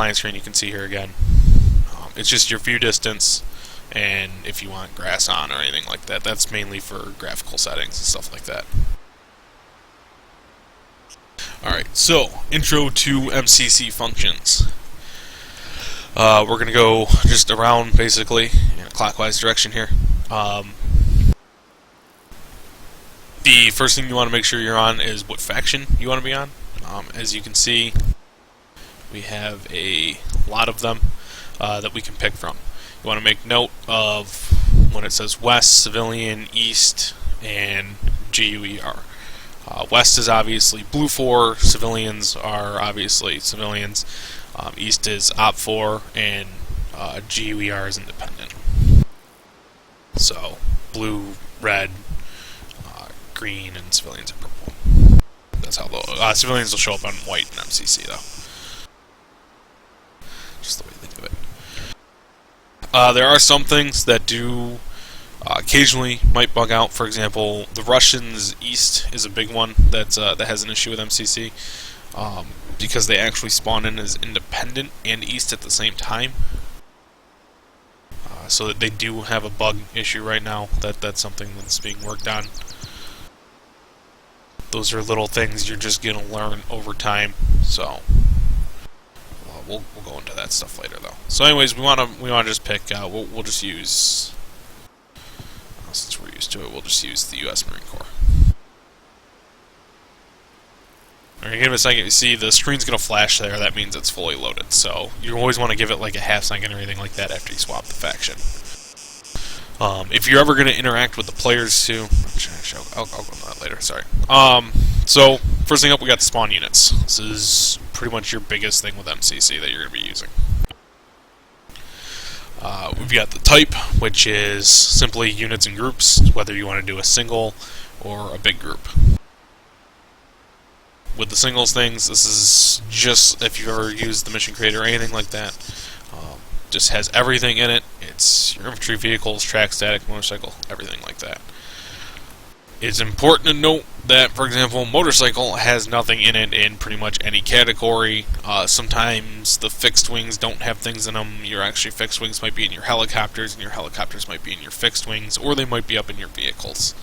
line screen you can see here again. It's just your view distance, and if you want grass on or anything like that. That's mainly for graphical settings and stuff like that. Alright, so intro to MCC functions. We're going to go just around basically in a clockwise direction here. The first thing you want to make sure you're on is what faction you want to be on. As you can see, we have a lot of them that we can pick from. You want to make note of when it says West, Civilian, East, and GUER. West is obviously Blue 4, Civilians are obviously Civilians, East is Op 4, and GUER is Independent. So, Blue, Red, Green, and Civilians are purple. That's how the Civilians will show up on white in MCC, though. Just the way they do it. There are some things that do occasionally might bug out. For example, the Russians East is a big one that has an issue with MCC because they actually spawn in as Independent and East at the same time. So that they do have a bug issue right now. That's something that's being worked on. Those are little things you're just gonna learn over time. So we'll go into that stuff later though. So anyways, we wanna just pick. We'll just use. Since we're used to it, we'll just use the U.S. Marine Corps. Alright, give it a second. You see the screen's going to flash there. That means it's fully loaded. So you always want to give it like a half second or anything like that after you swap the faction. If you're ever going to interact with the players too, I'll go into that later. Sorry. So first thing up, we got the spawn units. This is pretty much your biggest thing with MCC that you're going to be using. We've got the type, which is simply units and groups, whether you want to do a single or a big group. With the singles things, this is just, if you've ever used the mission creator or anything like that, just has everything in it. It's your infantry vehicles, track, static, motorcycle, everything like that. It's important to note that, for example, motorcycle has nothing in it in pretty much any category. Sometimes the fixed wings don't have things in them. Your actually fixed wings might be in your helicopters, and your helicopters might be in your fixed wings, or they might be up in your vehicles.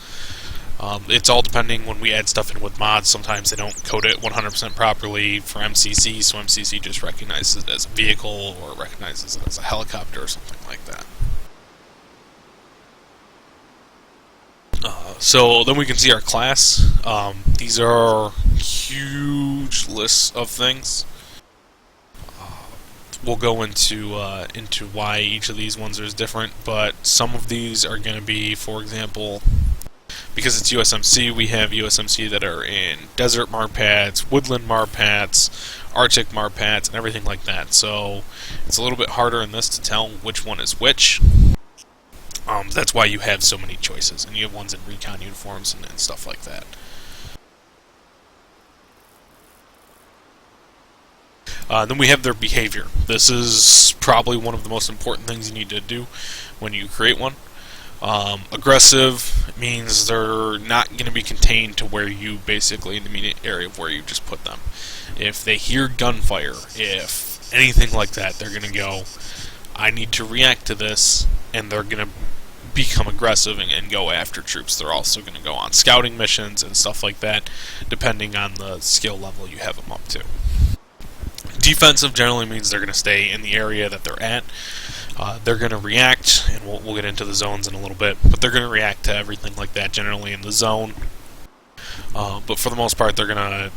It's all depending. When we add stuff in with mods, sometimes they don't code it 100% properly for MCC, so MCC just recognizes it as a vehicle or recognizes it as a helicopter or something like that. So then we can see our class. These are huge lists of things. We'll go into why each of these ones is different, but some of these are going to be, for example, because it's USMC, we have USMC that are in desert marpads, woodland marpads, Arctic marpads, and everything like that. So it's a little bit harder in this to tell which one is which. That's why you have so many choices, and you have ones in recon uniforms and stuff like that. Then we have their behavior. This is probably one of the most important things you need to do when you create one. Aggressive means they're not going to be contained to where you basically, in the immediate area of where you just put them. If they hear gunfire, if anything like that, they're going to go, I need to react to this, and they're going to become aggressive and go after troops. They're also going to go on scouting missions and stuff like that, depending on the skill level you have them up to. Defensive generally means they're going to stay in the area that they're at. They're going to react, and we'll get into the zones in a little bit, but they're going to react to everything like that generally in the zone. But for the most part, they're going to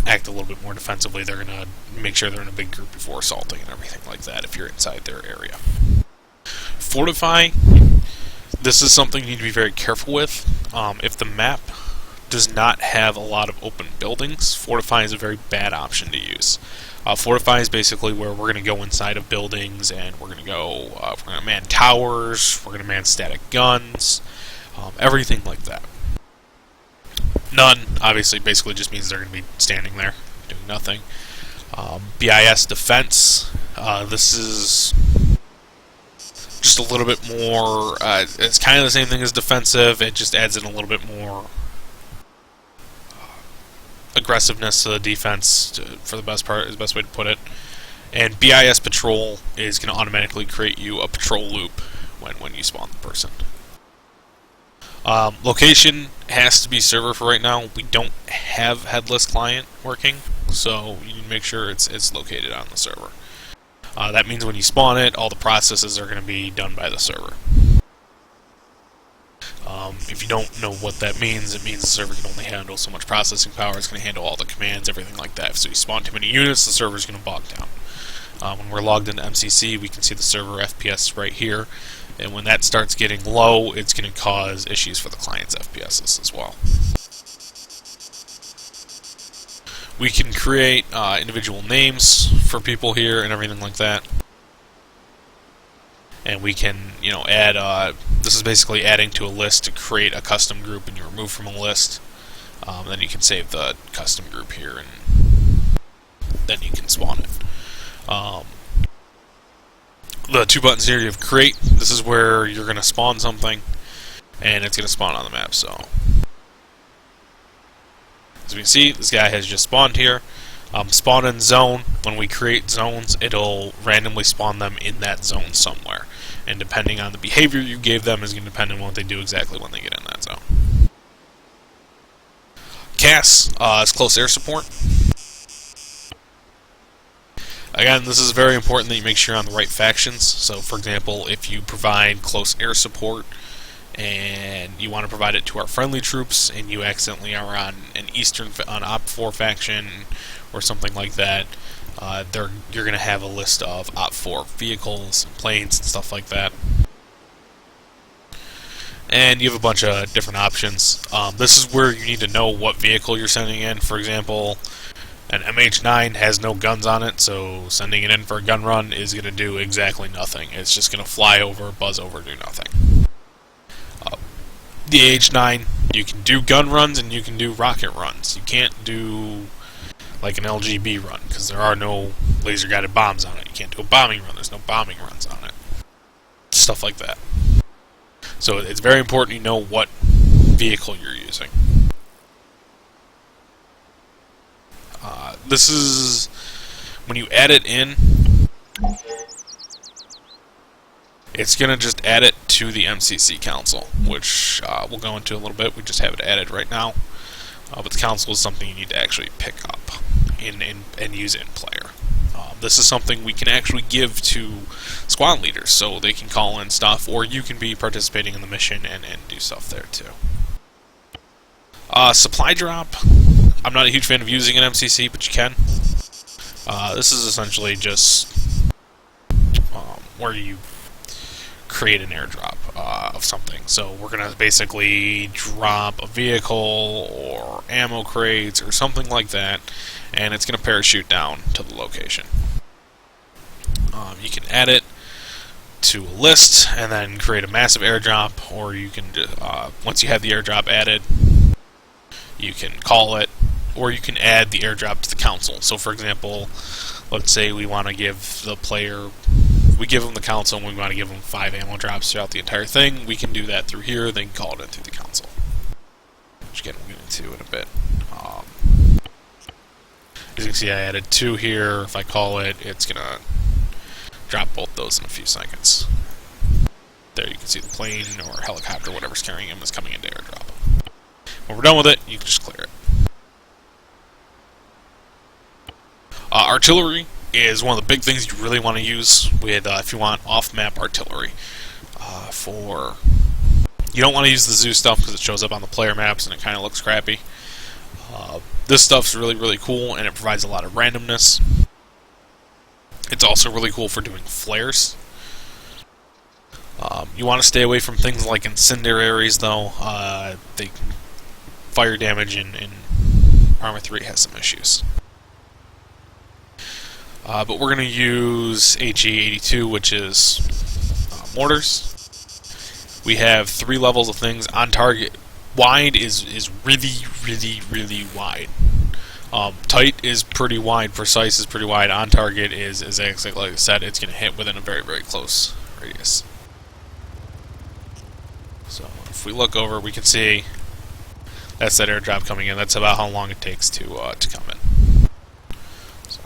act a little bit more defensively. They're going to make sure they're in a big group before assaulting and everything like that if you're inside their area. Fortify. This is something you need to be very careful with. If the map does not have a lot of open buildings, Fortify is a very bad option to use. Fortify is basically where we're going to go inside of buildings, and we're going to man towers, we're going to man static guns, everything like that. None, obviously, basically just means they're going to be standing there, doing nothing. BIS defense, this is just a little bit more, it's kind of the same thing as defensive, it just adds in a little bit more aggressiveness to the defense, for the best part, is the best way to put it. And BIS patrol is going to automatically create you a patrol loop when you spawn the person. Location has to be server for right now. We don't have headless client working, so you need to make sure it's located on the server. That means when you spawn it, all the processes are going to be done by the server. If you don't know what that means, it means the server can only handle so much processing power. It's going to handle all the commands, everything like that. So you spawn too many units, the server's going to bog down. When we're logged into MCC, we can see the server FPS right here. And when that starts getting low, it's going to cause issues for the client's FPSs as well. We can create individual names for people here and everything like that. And we can, add, this is basically adding to a list to create a custom group, and you remove from a list. Then you can save the custom group here, and then you can spawn it. The two buttons here, you have create. This is where you're going to spawn something, and it's going to spawn on the map. So, as we can see, this guy has just spawned here. Spawn in zone. When we create zones, it'll randomly spawn them in that zone somewhere. And depending on the behavior you gave them is going to depend on what they do exactly when they get in that zone. CAS is close air support. Again, this is very important that you make sure you're on the right factions. So, for example, if you provide close air support and you want to provide it to our friendly troops, and you accidentally are on an Op 4 faction or something like that, you're going to have a list of Op 4 vehicles and planes and stuff like that. And you have a bunch of different options. This is where you need to know what vehicle you're sending in. For example, an MH9 has no guns on it, so sending it in for a gun run is going to do exactly nothing. It's just going to fly over, buzz over, do nothing. The H9, you can do gun runs and you can do rocket runs. You can't do like an LGB run, because there are no laser-guided bombs on it. You can't do a bombing run. There's no bombing runs on it. Stuff like that. So it's very important you know what vehicle you're using. This is when you add it in, it's going to just add it to the MCC console, which we'll go into a little bit. We just have it added right now. But the console is something you need to actually pick up and use in player. This is something we can actually give to squad leaders, so they can call in stuff, or you can be participating in the mission and do stuff there too. Supply drop. I'm not a huge fan of using an MCC, but you can. This is essentially just where you create an airdrop of something. So we're going to basically drop a vehicle or ammo crates or something like that, and it's going to parachute down to the location. You can add it to a list and then create a massive airdrop, or you can, once you have the airdrop added, you can call it, or you can add the airdrop to the console. So for example, let's say we want to give the player, we give them the console and we want to give them 5 ammo drops throughout the entire thing. We can do that through here, they can call it in through the console. Which again, we'll get into in a bit. As you can see, I added 2 here. If I call it, it's going to drop both those in a few seconds. There you can see the plane or helicopter, whatever's carrying him, is coming into airdrop. When we're done with it, you can just clear it. Artillery is one of the big things you really want to use with if you want off-map artillery. You don't want to use the Zeus stuff because it shows up on the player maps and it kind of looks crappy. This stuff's really, really cool, and it provides a lot of randomness. It's also really cool for doing flares. You want to stay away from things like incendiaries, though. Fire damage in Arma 3 has some issues. But we're going to use HE82, which is mortars. We have 3 levels of things. On target, wide is really, really, really wide. Tight is pretty wide. Precise is pretty wide. On target is exactly like I said. It's going to hit within a very, very close radius. So if we look over, we can see that's that airdrop coming in. That's about how long it takes to come in. So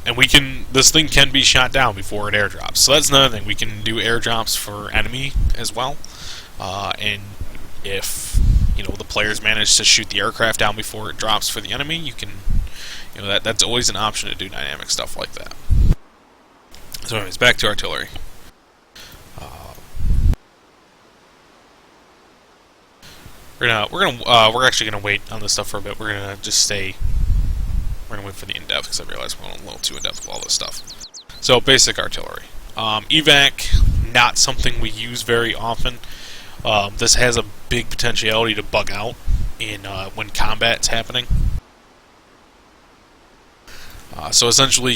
And this thing can be shot down before it airdrops. So that's another thing. We can do airdrops for enemy as well. And if the players manage to shoot the aircraft down before it drops for the enemy, you can, that's always an option to do dynamic stuff like that. So anyways, back to artillery. We're actually gonna wait on this stuff for a bit. We're gonna wait for the in-depth because I realize we're going a little too in-depth with all this stuff. So basic artillery. Evac, not something we use very often. This has a big potentiality to bug out when combat's happening. So essentially,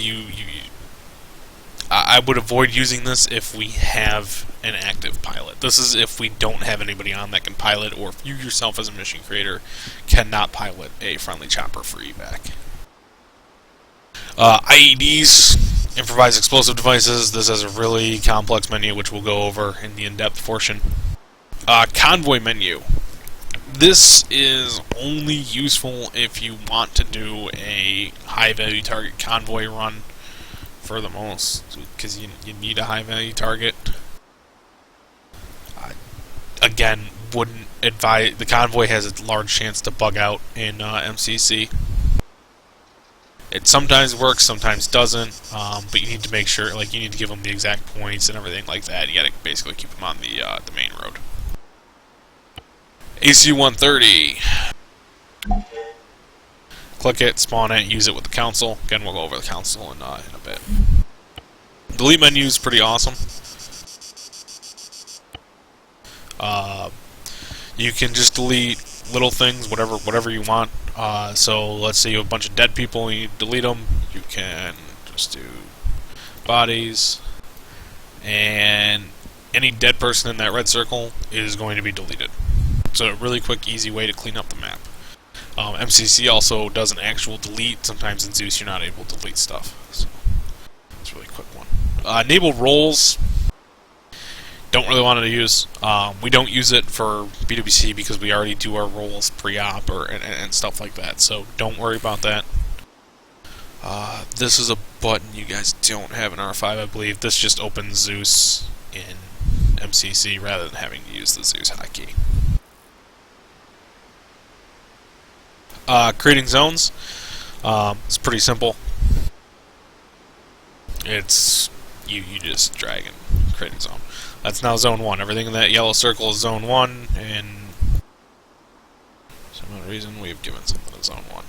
I would avoid using this if we have an active pilot. This is if we don't have anybody on that can pilot, or if you yourself as a mission creator cannot pilot a friendly chopper for evac. IEDs, improvised explosive devices. This has a really complex menu, which we'll go over in the in-depth portion. Convoy menu. This is only useful if you want to do a high-value target convoy run for the most, because you need a high-value target. Again, wouldn't advise. The convoy has a large chance to bug out in MCC. It sometimes works, sometimes doesn't, but you need to make sure, you need to give them the exact points and everything like that. You gotta basically keep them on the main road. AC-130. Click it, spawn it, use it with the council. Again, we'll go over the council in a bit. Delete menu is pretty awesome. You can just delete little things, whatever you want. So let's say you have a bunch of dead people and you delete them. You can just do bodies, and any dead person in that red circle is going to be deleted. So a really quick, easy way to clean up the map. MCC also does an actual delete. Sometimes in Zeus you're not able to delete stuff. So it's a really quick one. Enable roles. Don't really want to use. We don't use it for BWC because we already do our roles pre-op and stuff like that. So don't worry about that. This is a button you guys don't have in R5, I believe. This just opens Zeus in MCC rather than having to use the Zeus hotkey. Creating zones. It's pretty simple. It's you just drag and create a zone. That's now zone 1. Everything in that yellow circle is zone 1, and for some other reason we have given something to zone 1.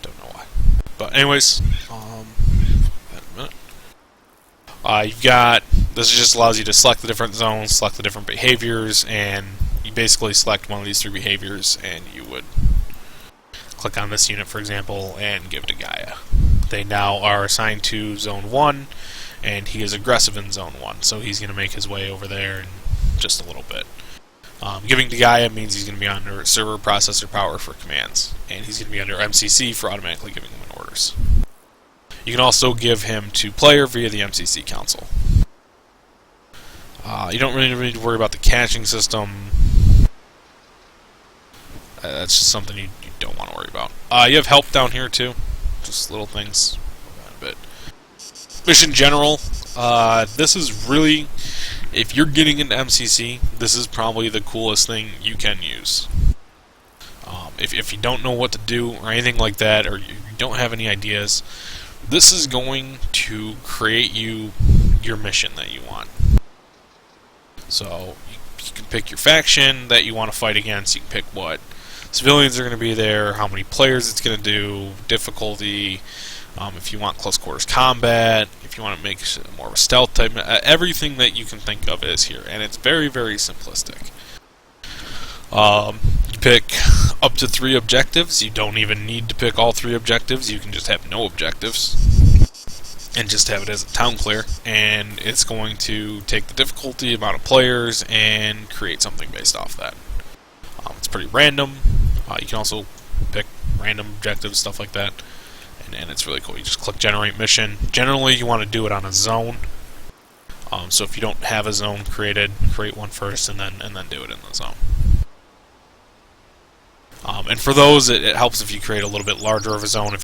Don't know why. But anyways, wait a minute. You've got, this just allows you to select the different zones, select the different behaviors, and you basically select one of these 3 behaviors, and you would click on this unit, for example, and give it to Gaia. They now are assigned to zone 1, and he is aggressive in zone 1, so he's going to make his way over there in just a little bit. Giving to Gaia means he's going to be under server processor power for commands, and he's going to be under MCC for automatically giving him orders. You can also give him to player via the MCC console. You don't really need to worry about the caching system. That's just something you don't want to worry about. You have help down here too, just little things. A bit. Mission General. This is really, if you're getting into MCC, this is probably the coolest thing you can use. If you don't know what to do or anything like that, or you don't have any ideas, this is going to create you your mission that you want. So you can pick your faction that you want to fight against. You can pick what civilians are going to be there, how many players it's going to do, difficulty. If you want close quarters combat, if you want to make more of a stealth type, everything that you can think of is here, and it's very, very simplistic. You pick up to 3 objectives. You don't even need to pick all 3 objectives. You can just have no objectives and just have it as a town clear, and it's going to take the difficulty, amount of players, and create something based off that. It's pretty random. You can also pick random objectives, stuff like that. And it's really cool. You just click Generate Mission. Generally, you want to do it on a zone. So if you don't have a zone created, create one first, and then do it in the zone. And for those, it helps if you create a little bit larger of a zone. If